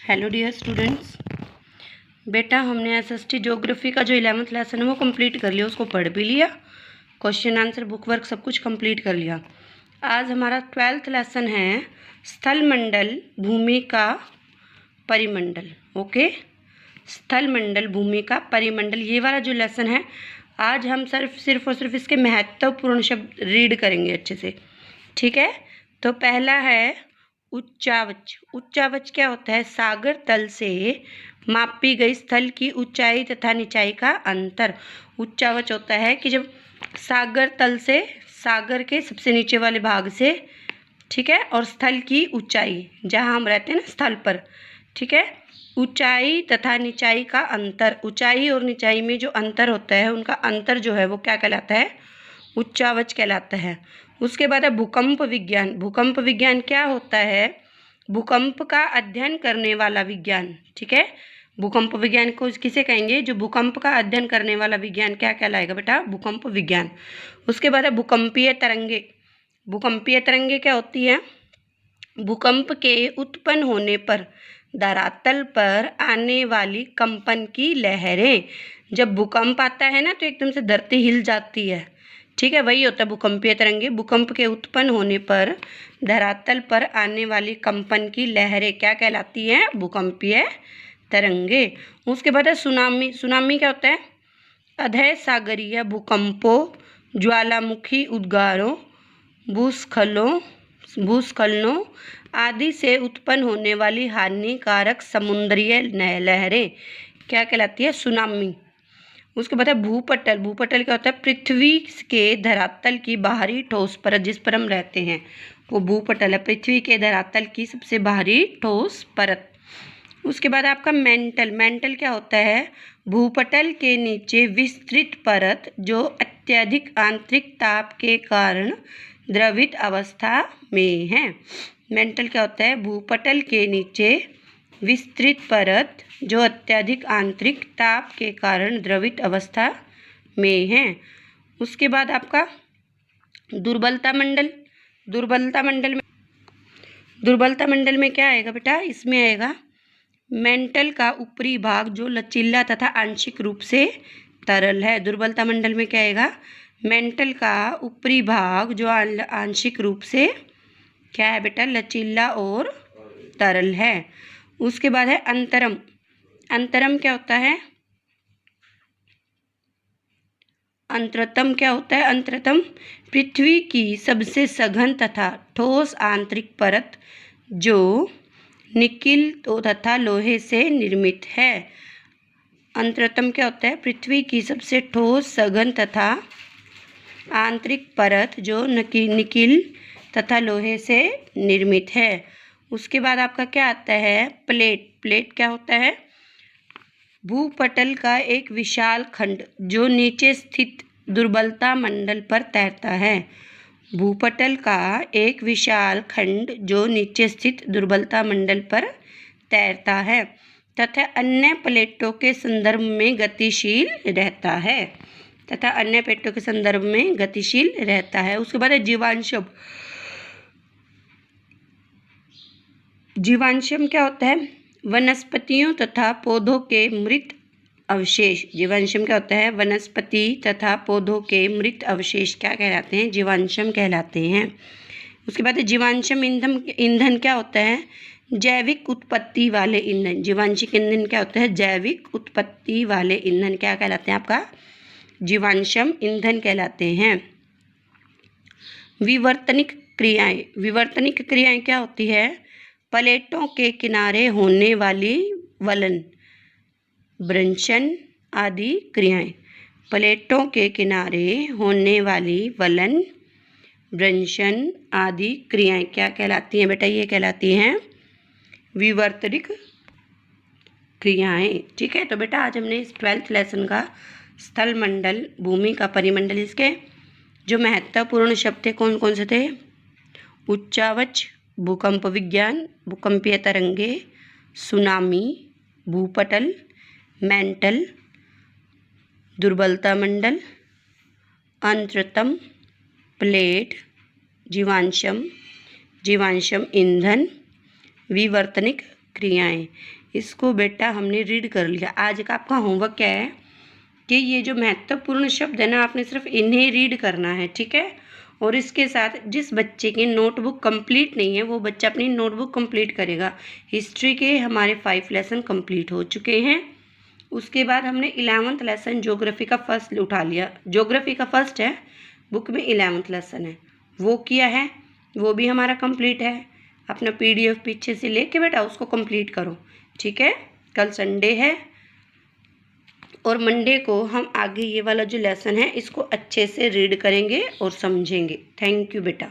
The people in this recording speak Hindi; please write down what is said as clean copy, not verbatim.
हेलो डियर स्टूडेंट्स, बेटा हमने एसएसटी ज्योग्राफी का जो 11th लेसन है वो कंप्लीट कर लिया, उसको पढ़ भी लिया, क्वेश्चन आंसर बुक वर्क सब कुछ कंप्लीट कर लिया। आज हमारा 12th लेसन है स्थल मंडल भूमि का परिमंडल। ओके, स्थल मंडल भूमि का परिमंडल, ये वाला जो लेसन है आज हम सिर्फ और सिर्फ इसके महत्वपूर्ण शब्द रीड करेंगे अच्छे से। ठीक है, तो पहला है उच्चावच। उच्चावच क्या होता है? सागर तल से मापी गई स्थल की ऊंचाई तथा निचाई का अंतर। उच्चावच होता है कि जब सागर तल से, सागर के सबसे नीचे वाले भाग से, ठीक है, और स्थल की ऊंचाई, जहां हम रहते हैं ना स्थल पर, ठीक है, ऊंचाई तथा निचाई का अंतर। ऊंचाई और निचाई में जो अंतर होता है, उनका अंतर जो है वो क्या कहलाता है? उच्चावच कहलाता है। उसके बाद है भूकंप विज्ञान। भूकंप विज्ञान क्या होता है? भूकंप का अध्ययन करने वाला विज्ञान। ठीक है, भूकंप विज्ञान को किसे कहेंगे? जो भूकंप का अध्ययन करने वाला विज्ञान क्या कहलाएगा बेटा? भूकंप विज्ञान। उसके बाद है भूकंपीय तरंगे। भूकंपीय तरंगे क्या होती है? भूकंप के उत्पन्न होने पर धरातल पर आने वाली कंपन की लहरें। जब भूकंप आता है ना तो एकदम से धरती हिल जाती है, ठीक है, वही होता है भूकंपीय तरंगे। भूकंप के उत्पन्न होने पर धरातल पर आने वाली कंपन की लहरें क्या कहलाती हैं? भूकंपीय तरंगे। उसके बाद है सुनामी। सुनामी क्या होता है? अधः सागरीय भूकंपों, ज्वालामुखी उद्गारों, भूस्खलनों आदि से उत्पन्न होने वाली हानिकारक समुद्रीय लहरें क्या कहलाती है? सुनामी। उसके बाद है भूपटल। भूपटल क्या होता है? पृथ्वी के धरातल की बाहरी ठोस परत, जिस पर हम रहते हैं वो भूपटल है, पृथ्वी के धरातल की सबसे बाहरी ठोस परत। उसके बाद आपका मेंटल। मेंटल क्या होता है? भूपटल के नीचे विस्तृत परत जो अत्यधिक आंतरिक ताप के कारण द्रवित अवस्था में है। मेंटल क्या होता है? भूपटल के नीचे विस्तृत परत जो अत्यधिक आंतरिक ताप के कारण द्रवित अवस्था में है। उसके बाद आपका दुर्बलता मंडल। दुर्बलता मंडल में क्या आएगा बेटा? इसमें आएगा मेंटल का ऊपरी भाग जो लचीला तथा आंशिक रूप से तरल है। दुर्बलता मंडल में क्या आएगा? मेंटल का ऊपरी भाग जो आंशिक रूप से क्या है बेटा? लचीला और तरल है। उसके बाद है अंतरम। अंतरम क्या होता है? अंतरतम क्या होता है? अंतरतम पृथ्वी की सबसे सघन तथा ठोस आंतरिक परत जो निकिल तथा लोहे से निर्मित है। अंतरतम क्या होता है? पृथ्वी की सबसे ठोस, सघन तथा आंतरिक परत जो निकिल तथा लोहे से निर्मित है। उसके बाद आपका क्या आता है? प्लेट। प्लेट क्या होता है? भूपटल का एक विशाल खंड जो नीचे स्थित दुर्बलता मंडल पर तैरता है। भूपटल का एक विशाल खंड जो नीचे स्थित दुर्बलता मंडल पर तैरता है तथा अन्य प्लेटों के संदर्भ में गतिशील रहता है। तथा अन्य प्लेटों के संदर्भ में गतिशील रहता है। उसके बाद है जीवांशम। जीवांशम क्या होता है? वनस्पतियों तथा पौधों के मृत अवशेष। जीवांशम क्या होता है? वनस्पति तथा पौधों के मृत अवशेष क्या कहलाते हैं? जीवांशम कहलाते हैं। उसके बाद जीवांशम ईंधन क्या होता है? जैविक उत्पत्ति वाले ईंधन। जीवांशिक ईंधन क्या होता है? जैविक उत्पत्ति वाले ईंधन क्या कहलाते हैं? आपका जीवांशम ईंधन कहलाते हैं। विवर्तनिक क्रियाएं। विवर्तनिक क्रियाएं क्या होती है? प्लेटों के किनारे होने वाली वलन, भ्रंशन आदि क्रियाएं। प्लेटों के किनारे होने वाली वलन, भ्रंशन आदि क्रियाएं क्या कहलाती हैं बेटा? ये कहलाती हैं विवर्तनिक क्रियाएं। ठीक है, तो बेटा आज हमने इस 12th लेसन का स्थल मंडल भूमि का परिमंडल, इसके जो महत्वपूर्ण शब्द थे कौन कौन से थे? उच्चावच, भूकंप विज्ञान, भूकंपीय तरंगे, सुनामी, भूपटल, मेंटल, दुर्बलता मंडल, अंतरतम, प्लेट, जीवांशम, जीवांशम ईंधन, विवर्तनिक क्रियाएं, इसको बेटा हमने रीड कर लिया। आज का आपका होमवर्क क्या है कि ये जो महत्वपूर्ण शब्द है ना, आपने सिर्फ इन्हें रीड करना है, ठीक है। और इसके साथ जिस बच्चे की नोटबुक कंप्लीट नहीं है वो बच्चा अपनी नोटबुक कंप्लीट करेगा। हिस्ट्री के हमारे 5 लेसन कंप्लीट हो चुके हैं। उसके बाद हमने 11th लेसन ज्योग्राफी का फर्स्ट उठा लिया। ज्योग्राफी का फर्स्ट है, बुक में 11th लेसन है, वो किया है, वो भी हमारा कंप्लीट है। अपना PDF पीछे से लेके बेटा उसको कंप्लीट करो, ठीक है। कल संडे है और मंडे को हम आगे ये वाला जो लेसन है इसको अच्छे से रीड करेंगे और समझेंगे। थैंक यू बेटा।